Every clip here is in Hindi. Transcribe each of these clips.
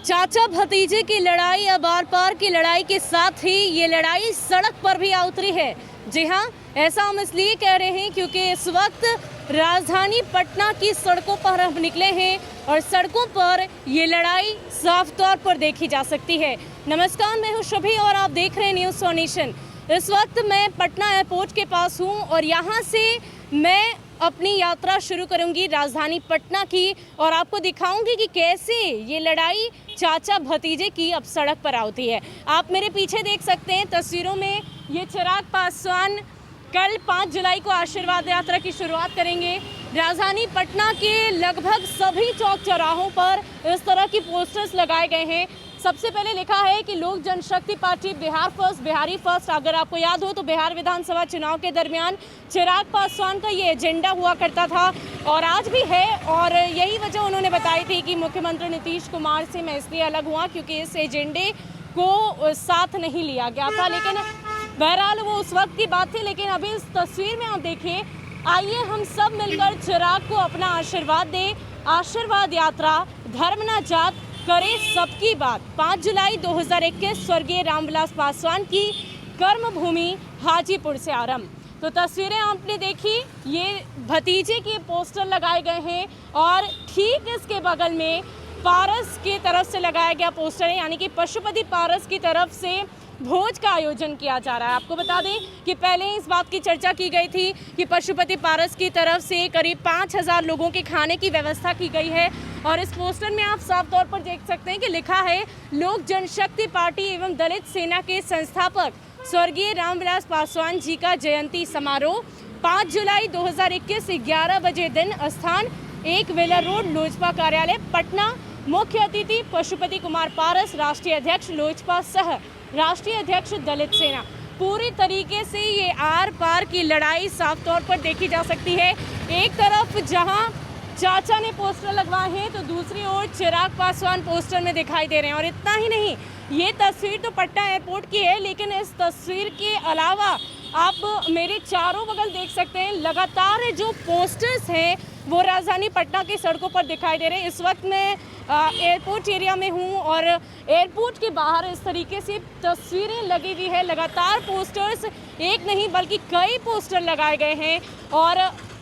चाचा भतीजे की लड़ाई अब आर पार की लड़ाई के साथ ही ये लड़ाई सड़क पर भी आ उतरी है। जी हाँ, ऐसा हम इसलिए कह रहे हैं क्योंकि इस वक्त राजधानी पटना की सड़कों पर हम निकले हैं और सड़कों पर ये लड़ाई साफ तौर पर देखी जा सकती है। नमस्कार, मैं हूँ शुभी और आप देख रहे हैं न्यूज़ फॉर नेशन। इस वक्त मैं पटना एयरपोर्ट के पास हूँ और यहाँ से मैं अपनी यात्रा शुरू करूंगी राजधानी पटना की और आपको दिखाऊंगी कि कैसे ये लड़ाई चाचा भतीजे की अब सड़क पर होती है। आप मेरे पीछे देख सकते हैं तस्वीरों में, ये चिराग पासवान कल 5 जुलाई को आशीर्वाद यात्रा की शुरुआत करेंगे। राजधानी पटना के लगभग सभी चौक चौराहों पर इस तरह की पोस्टर्स लगाए गए हैं। सबसे पहले लिखा है कि Lok Janshakti party Bihar first, Bihari first. अगर आपको याद हो तो बिहार विधानसभा चुनाव के दरमियान चिराग पासवान का ये एजेंडा हुआ करता था और आज भी है, और यही वजह उन्होंने बताई थी कि मुख्यमंत्री नीतीश कुमार से मैं इसलिए अलग हुआ क्योंकि इस एजेंडे को साथ नहीं लिया गया था। लेकिन बहरहाल वो उस वक्त की बात थी। लेकिन अभी इस तस्वीर में आप देखिए, आइए हम सब मिलकर चिराग को अपना आशीर्वाद दें। आशीर्वाद यात्रा धर्म न जात करे सबकी बात। 5 जुलाई 2021 स्वर्गीय रामविलास पासवान की कर्मभूमि हाजीपुर से आरंभ। तो तस्वीरें आपने देखी, ये भतीजे के पोस्टर लगाए गए हैं और ठीक इसके बगल में पारस की तरफ से लगाया गया पोस्टर है, यानी कि पशुपति पारस की तरफ से भोज का आयोजन किया जा रहा है। आपको बता दें कि पहले इस बात की चर्चा की गई थी कि पशुपति पारस की तरफ से करीब 5000 लोगों के खाने की व्यवस्था की गई है और इस पोस्टर में आप साफ तौर पर देख सकते हैं कि लिखा है लोक जनशक्ति पार्टी एवं दलित सेना के संस्थापक स्वर्गीय रामविलास पासवान जी का जयंती समारोह 5 जुलाई 2021 11 बजे दिन, स्थान 1 वेलर रोड, लोजपा कार्यालय पटना। मुख्य अतिथि पशुपति कुमार पारस, राष्ट्रीय अध्यक्ष लोजपा सह राष्ट्रीय अध्यक्ष दलित सेना। पूरी तरीके से ये आर पार की लड़ाई साफ तौर पर देखी जा सकती है। एक तरफ जहां चाचा ने पोस्टर लगवाए हैं तो दूसरी ओर चिराग पासवान पोस्टर में दिखाई दे रहे हैं। और इतना ही नहीं, ये तस्वीर तो पटना एयरपोर्ट की है, लेकिन इस तस्वीर के अलावा आप मेरे चारों बगल देख सकते हैं लगातार जो पोस्टर्स हैं वो राजधानी पटना की सड़कों पर दिखाई दे रहे हैं। इस वक्त मैं एयरपोर्ट एरिया में हूँ और एयरपोर्ट के बाहर इस तरीके से तस्वीरें लगी हुई है। लगातार पोस्टर्स, एक नहीं बल्कि कई पोस्टर लगाए गए हैं और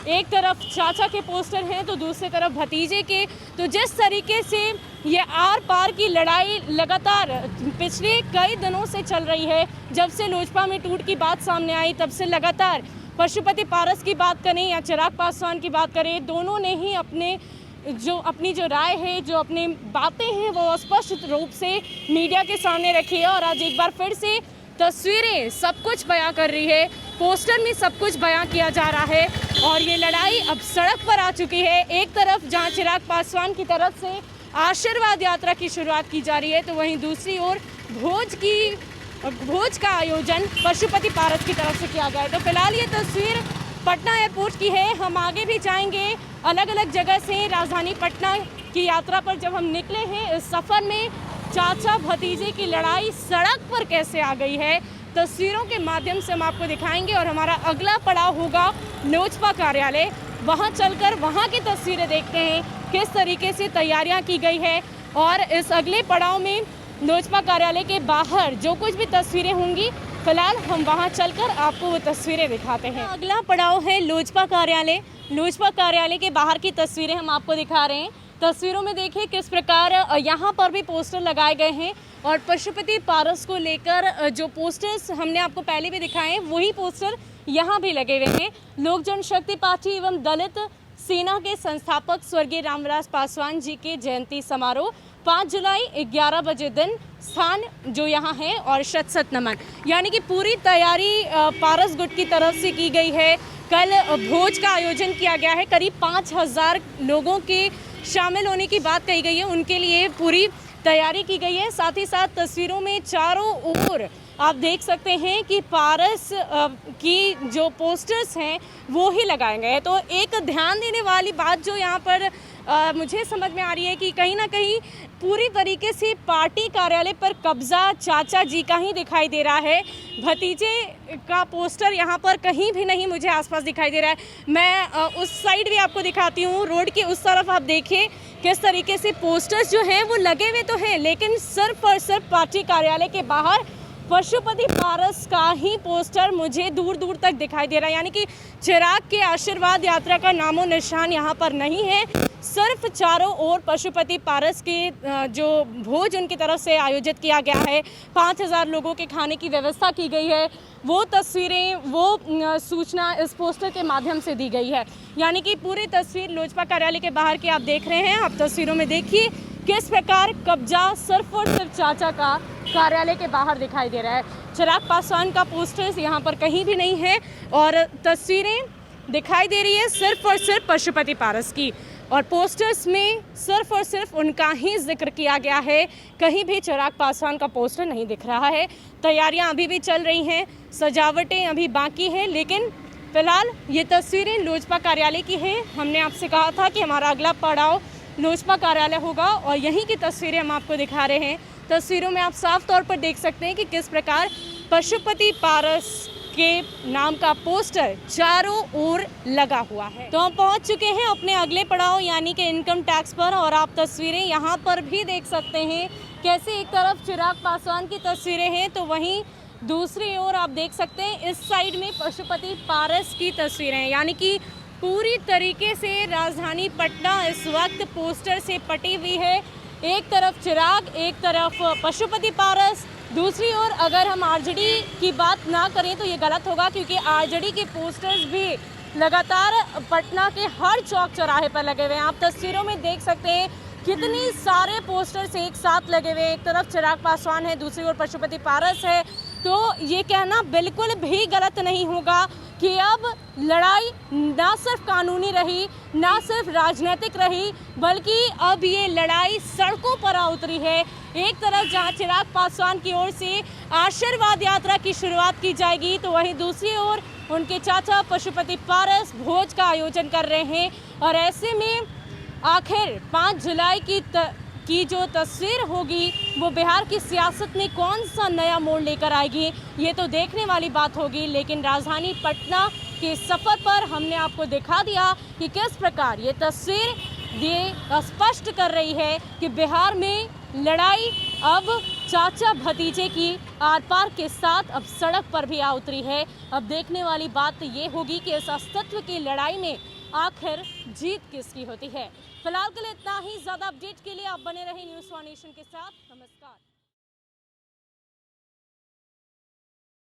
एक तरफ चाचा के पोस्टर हैं तो दूसरी तरफ भतीजे के। तो जिस तरीके से ये आर पार की लड़ाई लगातार पिछले कई दिनों से चल रही है, जब से लोजपा में टूट की बात सामने आई तब से लगातार पशुपति पारस की बात करें या चिराग पासवान की बात करें, दोनों ने ही अपनी जो राय है, जो अपनी बातें हैं वो स्पष्ट रूप से मीडिया के सामने रखी है। और आज एक बार फिर से तस्वीरें सब कुछ बयां कर रही है, पोस्टर में सब कुछ बयां किया जा रहा है और ये लड़ाई अब सड़क पर आ चुकी है। एक तरफ जहां चिराग पासवान की तरफ से आशीर्वाद यात्रा की शुरुआत की जा रही है तो वहीं दूसरी ओर भोज का आयोजन पशुपति पारस की तरफ से किया गया है। तो फिलहाल ये तस्वीर पटना एयरपोर्ट की है। हम आगे भी जाएंगे अलग अलग जगह से। राजधानी पटना की यात्रा पर जब हम निकले हैं, इस सफ़र में चाचा भतीजे की लड़ाई सड़क पर कैसे आ गई है, तस्वीरों के माध्यम से हम आपको दिखाएंगे। और हमारा अगला पड़ाव होगा लोजपा कार्यालय। वहां चलकर वहां की तस्वीरें देखते हैं किस तरीके से तैयारियां की गई है और इस अगले पड़ाव में लोजपा कार्यालय के बाहर जो कुछ भी तस्वीरें होंगी, फिलहाल हम वहां चलकर आपको वो तस्वीरें दिखाते हैं। अगला पड़ाव है लोजपा कार्यालय। लोजपा कार्यालय के बाहर की तस्वीरें हम आपको दिखा रहे हैं। तस्वीरों में देखिए किस प्रकार यहाँ पर भी पोस्टर लगाए गए हैं और पशुपति पारस को लेकर जो पोस्टर्स हमने आपको पहले भी दिखाए हैं वही पोस्टर यहाँ भी लगे हुए हैं। लोक जनशक्ति पार्टी एवं दलित सेना के संस्थापक स्वर्गीय रामविलास पासवान जी के जयंती समारोह 5 जुलाई 11 बजे दिन, स्थान जो यहाँ है और शत शत नमन। यानी कि पूरी तैयारी पारस गुट की तरफ से की गई है। कल भोज का आयोजन किया गया है, करीब 5000 लोगों के शामिल होने की बात कही गई है, उनके लिए पूरी तैयारी की गई है। साथ ही साथ तस्वीरों में चारों ओर आप देख सकते हैं कि पारस की जो पोस्टर्स हैं वो ही लगाए गए हैं। तो एक ध्यान देने वाली बात जो यहाँ पर मुझे समझ में आ रही है कि कहीं ना कहीं पूरी तरीके से पार्टी कार्यालय पर कब्जा चाचा जी का ही दिखाई दे रहा है। भतीजे का पोस्टर यहाँ पर कहीं भी नहीं मुझे आसपास दिखाई दे रहा है। मैं उस साइड भी आपको दिखाती हूँ, रोड के उस तरफ आप देखिए किस तरीके से पोस्टर्स जो हैं वो लगे हुए तो हैं, लेकिन सिर्फ और सिर्फ पार्टी कार्यालय के बाहर पशुपति पारस का ही पोस्टर मुझे दूर दूर तक दिखाई दे रहा है। यानी कि चिराग के आशीर्वाद यात्रा का नामो निशान यहाँ पर नहीं है। सिर्फ चारों ओर पशुपति पारस के जो भोज उनकी तरफ से आयोजित किया गया है, 5000 लोगों के खाने की व्यवस्था की गई है, वो तस्वीरें, वो सूचना इस पोस्टर के माध्यम से दी गई है। यानी कि पूरी तस्वीर लोजपा कार्यालय के बाहर की आप देख रहे हैं। आप तस्वीरों में देखिए किस प्रकार कब्जा सिर्फ और सिर्फ चाचा का कार्यालय के बाहर दिखाई दे रहा है। चिराग पासवान का पोस्टर्स यहाँ पर कहीं भी नहीं है और तस्वीरें दिखाई दे रही है सिर्फ और सिर्फ पशुपति पारस की, और पोस्टर्स में सिर्फ और सिर्फ उनका ही जिक्र किया गया है। कहीं भी चिराग पासवान का पोस्टर नहीं दिख रहा है। तैयारियां अभी भी चल रही हैं, सजावटें अभी बाकी हैं, लेकिन फिलहाल ये तस्वीरें लोजपा कार्यालय की हैं। हमने आपसे कहा था कि हमारा अगला पड़ाव लोजपा कार्यालय होगा और यहीं की तस्वीरें हम आपको दिखा रहे हैं। तस्वीरों में आप साफ तौर पर देख सकते हैं कि किस प्रकार पशुपति पारस के नाम का पोस्टर चारों ओर लगा हुआ है। तो हम पहुंच चुके हैं अपने अगले पड़ाव यानी कि इनकम टैक्स पर, और आप तस्वीरें यहां पर भी देख सकते हैं कैसे एक तरफ चिराग पासवान की तस्वीरें हैं तो वहीं दूसरी ओर आप देख सकते हैं इस साइड में पशुपति पारस की तस्वीरें हैं। यानी कि पूरी तरीके से राजधानी पटना इस वक्त पोस्टर से पटी हुई है। एक तरफ चिराग, एक तरफ पशुपति पारस, दूसरी ओर अगर हम आरजेडी की बात ना करें तो ये गलत होगा, क्योंकि आरजेडी के पोस्टर्स भी लगातार पटना के हर चौक चौराहे पर लगे हुए हैं। आप तस्वीरों में देख सकते हैं कितने सारे पोस्टर्स एक साथ लगे हुए हैं। एक तरफ चिराग पासवान है, दूसरी ओर पशुपति पारस है। तो ये कहना बिल्कुल भी गलत नहीं होगा कि अब लड़ाई ना सिर्फ कानूनी रही, ना सिर्फ राजनीतिक रही, बल्कि अब ये लड़ाई सड़कों पर आ उतरी है। एक तरफ जहां चिराग पासवान की ओर से आशीर्वाद यात्रा की शुरुआत की जाएगी, तो वहीं दूसरी ओर उनके चाचा पशुपति पारस भोज का आयोजन कर रहे हैं। और ऐसे में आखिर 5 जुलाई की जो तस्वीर होगी वो बिहार की सियासत में कौन सा नया मोड़ लेकर आएगी, ये तो देखने वाली बात होगी। लेकिन राजधानी पटना के सफ़र पर हमने आपको दिखा दिया कि किस प्रकार ये तस्वीर ये स्पष्ट कर रही है कि बिहार में लड़ाई अब चाचा भतीजे की आर पार के साथ अब सड़क पर भी आ उतरी है। अब देखने वाली बात ये होगी कि इस अस्तित्व की लड़ाई में आखिर जीत किसकी होती है। फिलहाल के लिए इतना ही। ज़्यादा अपडेट के लिए आप बने रहें न्यूज़ 1 नेशन के साथ। नमस्कार।